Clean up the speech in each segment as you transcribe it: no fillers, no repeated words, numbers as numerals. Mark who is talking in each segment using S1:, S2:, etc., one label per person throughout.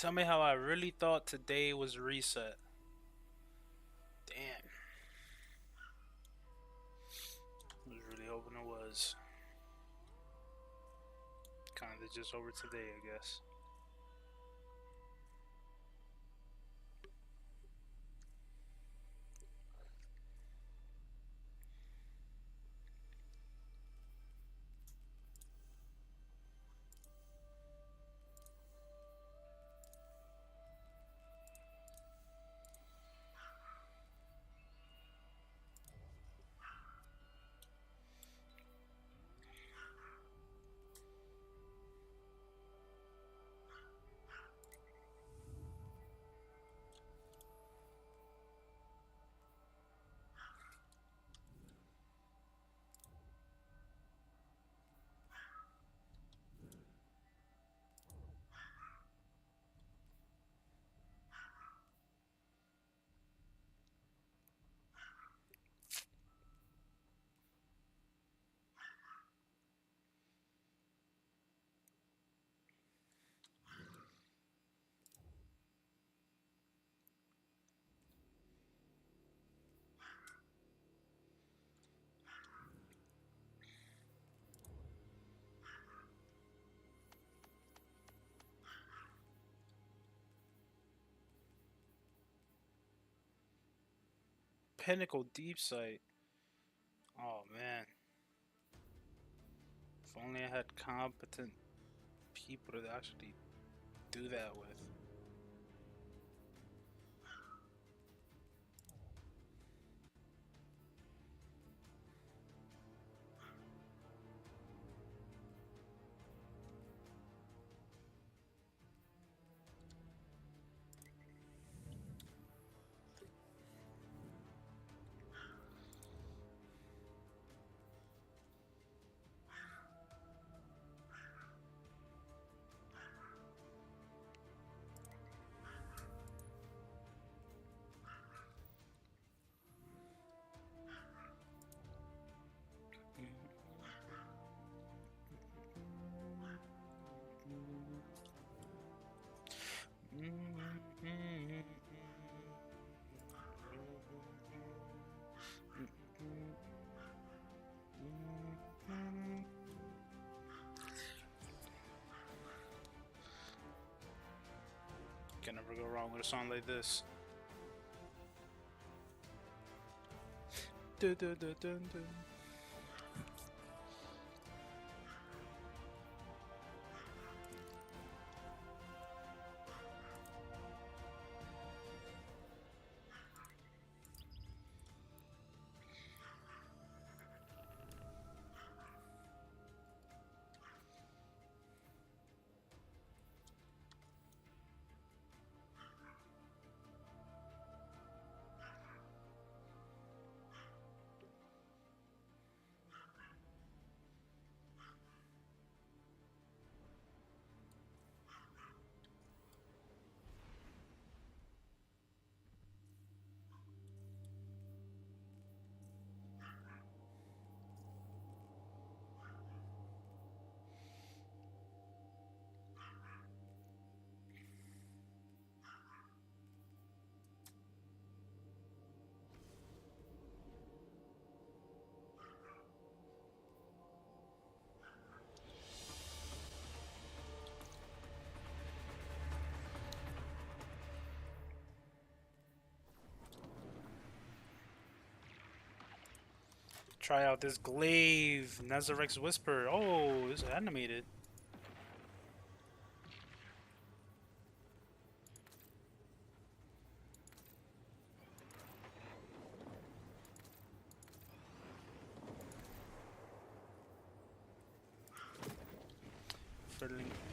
S1: Tell me how I really thought today was reset. Damn. I was really hoping it was. Kinda just over today, I guess. Pinnacle deep sight. Oh man. If only I had competent people to actually do that with. Can never go wrong with a song like this. Dun, dun, dun, dun, dun. Try out this glaive Nazareth's Whisper. Oh, this is animated.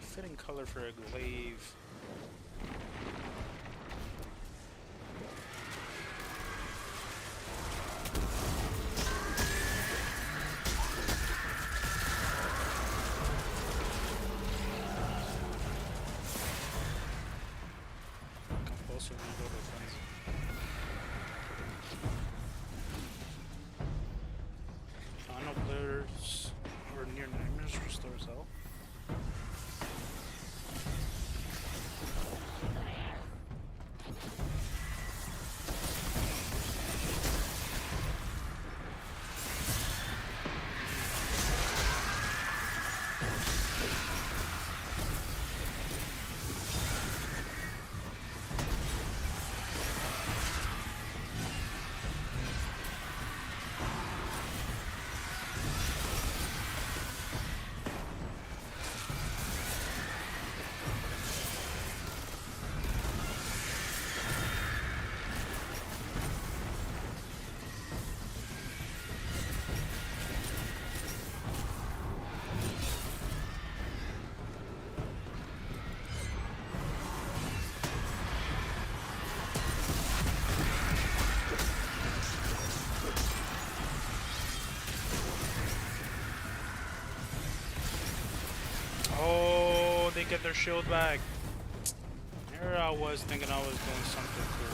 S1: Fitting color for a glaive. Compulsory rebuild of frenzy. Final players or near nightmares restores health. shield back. Here I was thinking I was doing something cool.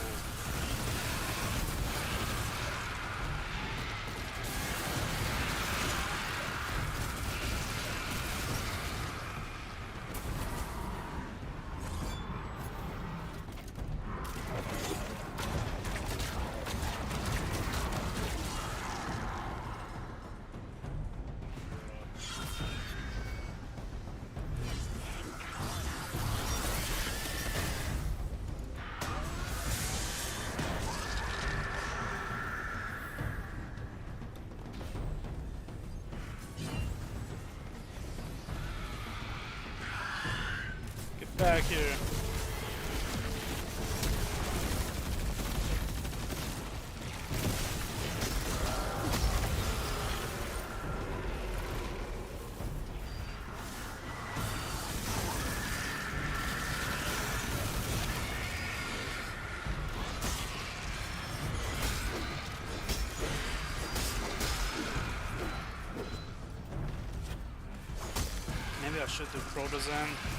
S1: Back here. Maybe I should do Protozen.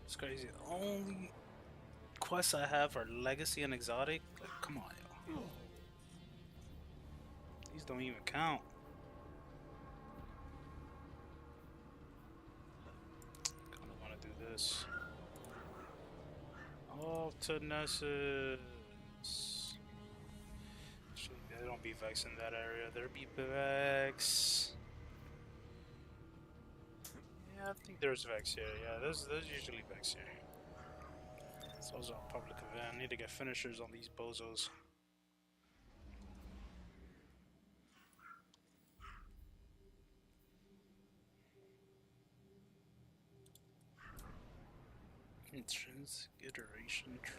S1: It's crazy. The only quests I have are Legacy and Exotic. Like, come on, yo. These don't even count. Kinda wanna do this. Oh, to Nessus. There don't be Vex in that area. There be Vex. Yeah, I think there's Vex here. Yeah, there's usually Vex here. It's also a public event. I need to get finishers on these bozos. Intrinsic iteration triumph.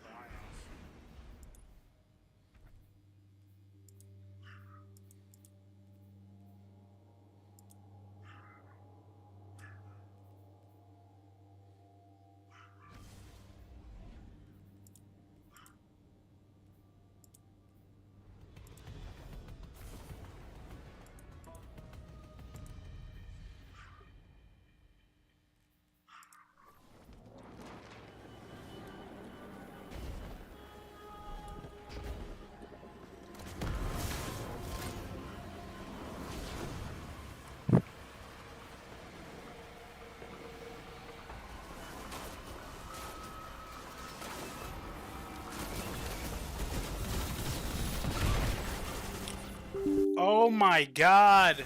S1: Oh my god!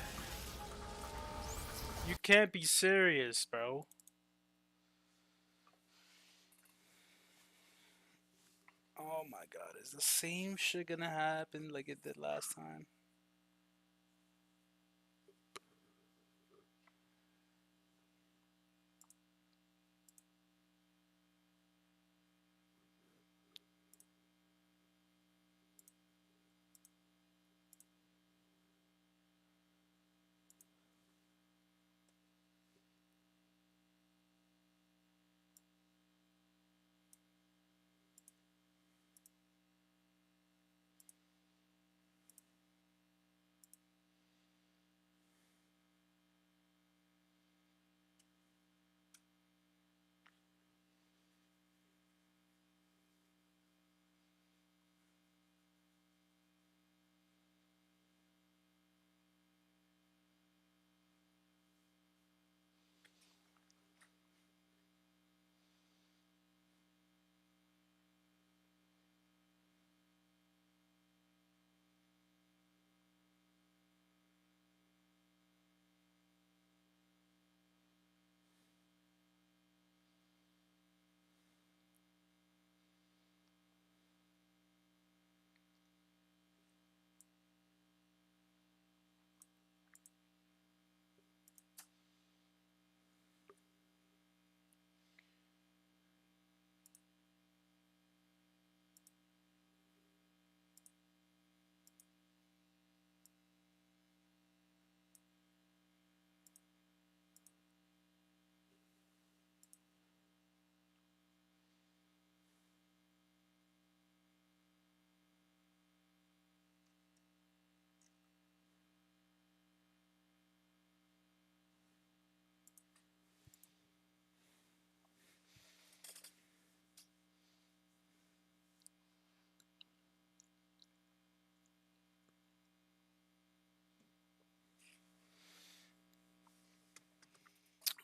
S1: You can't be serious, bro. Oh my god, is the same shit gonna happen like it did last time?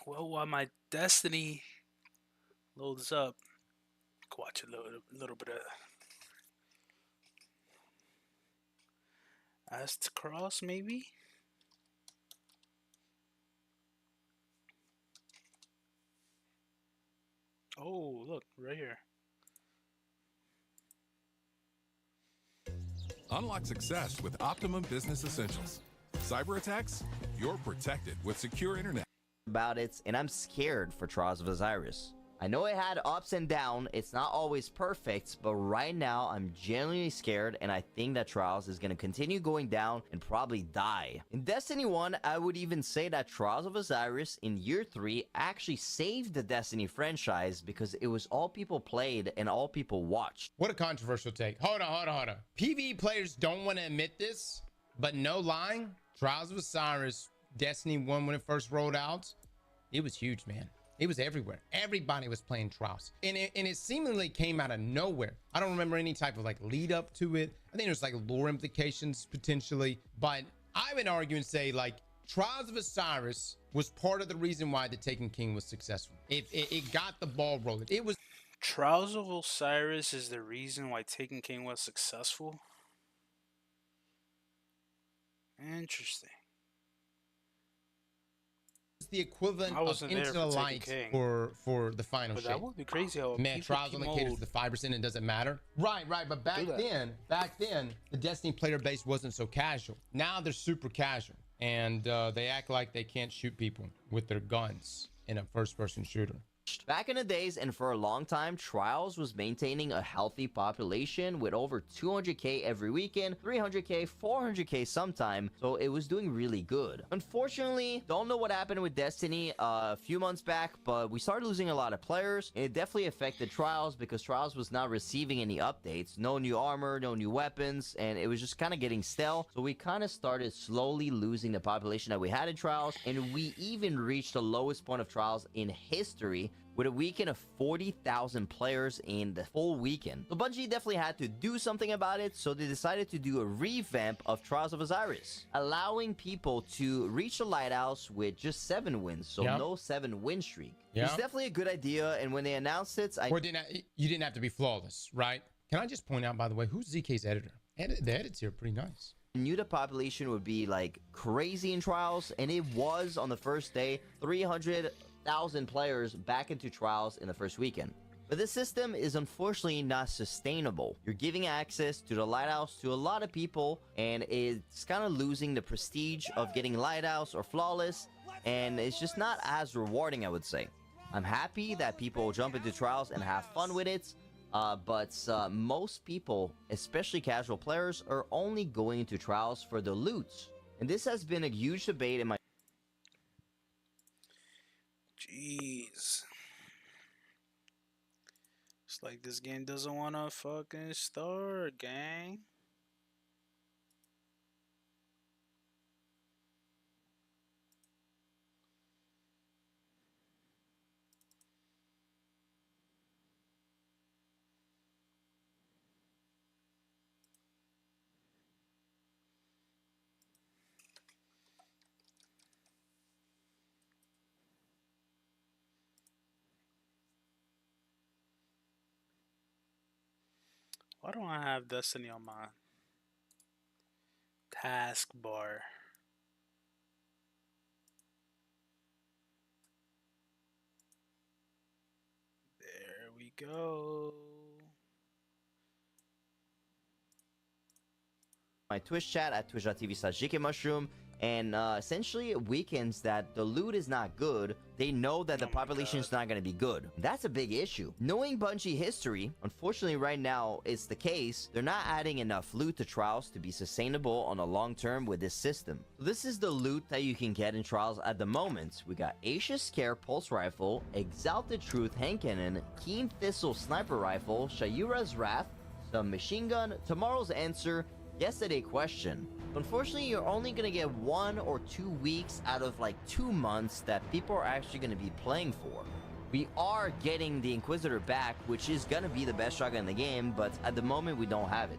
S1: Well, while my Destiny loads up, go watch a little bit of Ast Cross, maybe? Oh, look, right here.
S2: Unlock success with Optimum Business Essentials. Cyber attacks? You're protected with secure internet.
S3: About it, and I'm scared for Trials of Osiris. I know it had ups and downs, it's not always perfect, but right now I'm genuinely scared, and I think that Trials is going to continue going down and probably die. In Destiny 1, I would even say that Trials of Osiris in year 3 actually saved the Destiny franchise because it was all people played and all people watched.
S4: What a controversial take. Hold on. PvE players don't want to admit this, but no lying, Trials of Osiris, Destiny 1 when it first rolled out, it was huge, man. It was everywhere. Everybody was playing Trials. And it seemingly came out of nowhere. I don't remember any type of like lead up to it. I think there's like lore implications potentially. But I would argue and say like Trials of Osiris was part of the reason why the Taken King was successful. It got the ball rolling. It was
S1: Trials of Osiris is the reason why Taken King was successful. Interesting.
S4: the equivalent
S1: I
S4: of
S1: wasn't there
S4: Into
S1: for
S4: the
S1: Taken
S4: Light
S1: King.
S4: for the final
S1: But
S4: shape.
S1: that would be crazy how
S4: Man, Trials only caters to the 5% and it doesn't matter. Right. But back then, the Destiny player base wasn't so casual. Now they're super casual. And they act like they can't shoot people with their guns in a first-person shooter.
S3: Back in the days and for a long time, Trials was maintaining a healthy population with over 200k every weekend, 300k, 400k sometime, so it was doing really good. Unfortunately, don't know what happened with Destiny a few months back, but we started losing a lot of players. It definitely affected Trials because Trials was not receiving any updates. No new armor, no new weapons, and it was just kind of getting stale, so we kind of started slowly losing the population that we had in Trials, and we even reached the lowest point of Trials in history with a weekend of 40,000 players in the full weekend. So Bungie definitely had to do something about it, so they decided to do a revamp of Trials of Osiris, allowing people to reach the lighthouse with just 7 wins, so no 7-win streak. It's definitely a good idea, and when they announced it,
S4: you didn't have to be flawless, right? Can I just point out, by the way, who's ZK's editor? The edits here are pretty nice.
S3: Knew the population would be like crazy in Trials, and it was on the first day. 300,000 players back into Trials in the first weekend. But this system is unfortunately not sustainable. You're giving access to the Lighthouse to a lot of people, and it's kind of losing the prestige of getting Lighthouse or Flawless, and it's just not as rewarding, I would say. I'm happy that people jump into Trials and have fun with it, but most people, especially casual players, are only going into Trials for the loot. And this has been a huge debate in my...
S1: Jeez. It's like this game doesn't want to fucking start, gang. Why don't I have Destiny on my taskbar? There we go.
S3: My Twitch chat at twitch.tv/JKMushroom, and essentially it weakens that the loot is not good. They know that the population is not going to be good. That's a big issue. Knowing Bungie history, unfortunately right now it's the case, they're not adding enough loot to Trials to be sustainable on a long term with this system. So this is the loot that you can get in Trials at the moment. We got Asia Scare Pulse Rifle, Exalted Truth Hand Cannon, Keen Thistle Sniper Rifle, Shayura's Wrath, some machine gun, Tomorrow's Answer, Yesterday Question. Unfortunately, you're only going to get 1 or 2 weeks out of like 2 months that people are actually going to be playing for. We are getting the Inquisitor back, which is going to be the best shotgun in the game, but at the moment we don't have it.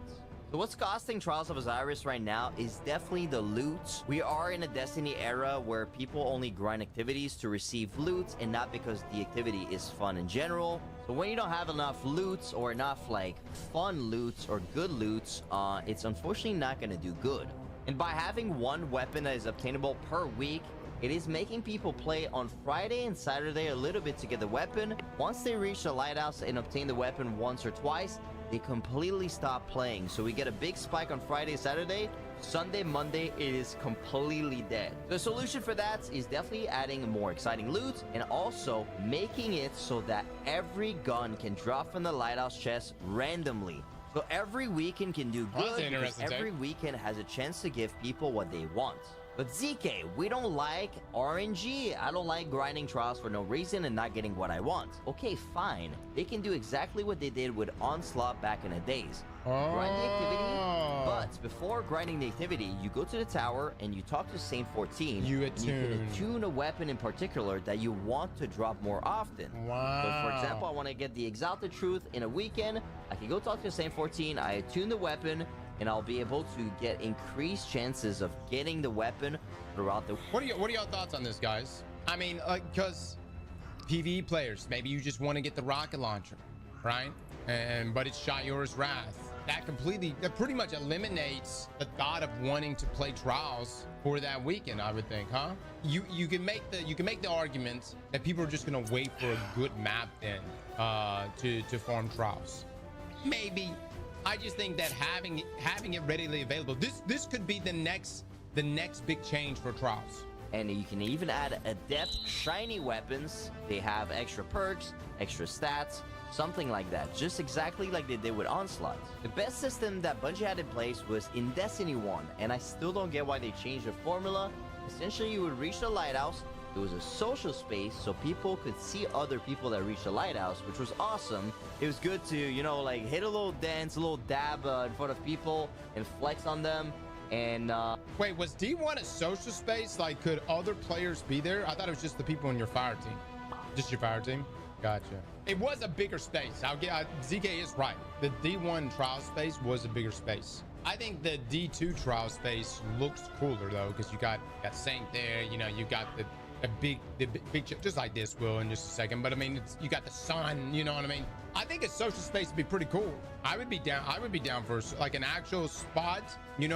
S3: So what's costing Trials of Osiris right now is definitely the loot. We are in a Destiny era where people only grind activities to receive loot and not because the activity is fun in general. So when you don't have enough loot or enough like fun loot or good loot, it's unfortunately not going to do good. And by having one weapon that is obtainable per week, it is making people play on Friday and Saturday a little bit to get the weapon. Once they reach the Lighthouse and obtain the weapon once or twice, they completely stop playing. So we get a big spike on Friday, Saturday. Sunday, Monday, it is completely dead. The solution for that is definitely adding more exciting loot and also making it so that every gun can drop from the Lighthouse chest randomly. So every weekend can do good because every weekend has a chance to give people what they want. But ZK, we don't like RNG. I don't like grinding Trials for no reason and not getting what I want. Okay, fine. They can do exactly what they did with Onslaught back in the days. grind the activity.
S4: Oh.
S3: But before grinding the activity, you go to the tower and you talk to Saint 14.
S4: You
S3: and you can attune a weapon in particular that you want to drop more often.
S4: Wow.
S3: So for example, I want to get the Exalted Truth in a weekend. I can go talk to Saint 14. I attune the weapon, and I'll be able to get increased chances of getting the weapon throughout the.
S4: What are your thoughts on this, guys? I mean, because PvE players, maybe you just want to get the rocket launcher, right? But it's Shayor's Wrath. That pretty much eliminates the thought of wanting to play Trials for that weekend, I would think, huh? You can make the argument that people are just gonna wait for a good map then to farm Trials. Maybe. I just think that having it readily available, this could be the next big change for Trials.
S3: And you can even add adept shiny weapons. They have extra perks, extra stats, something like that, just exactly like they did with Onslaught. The best system that Bungie had in place was in Destiny 1, and I still don't get why they changed the formula. Essentially, you would reach the lighthouse. It was a social space, so people could see other people that reached the lighthouse, which was awesome. It was good to, you know, like hit a little dance, a little dab in front of people and flex on them. And
S4: wait, was D1 a social space? Like, could other players be there? I thought it was just the people in your fire team. Just your fire team? Gotcha. It was a bigger space. ZK is right. The D1 trial space was a bigger space. I think the D2 trial space looks cooler though, because you got Saint there. You know, you got the big just like this, Will, in just a second. But I mean, you got the sun. You know what I mean? I think a social space would be pretty cool. I would be down for like an actual spot. You know.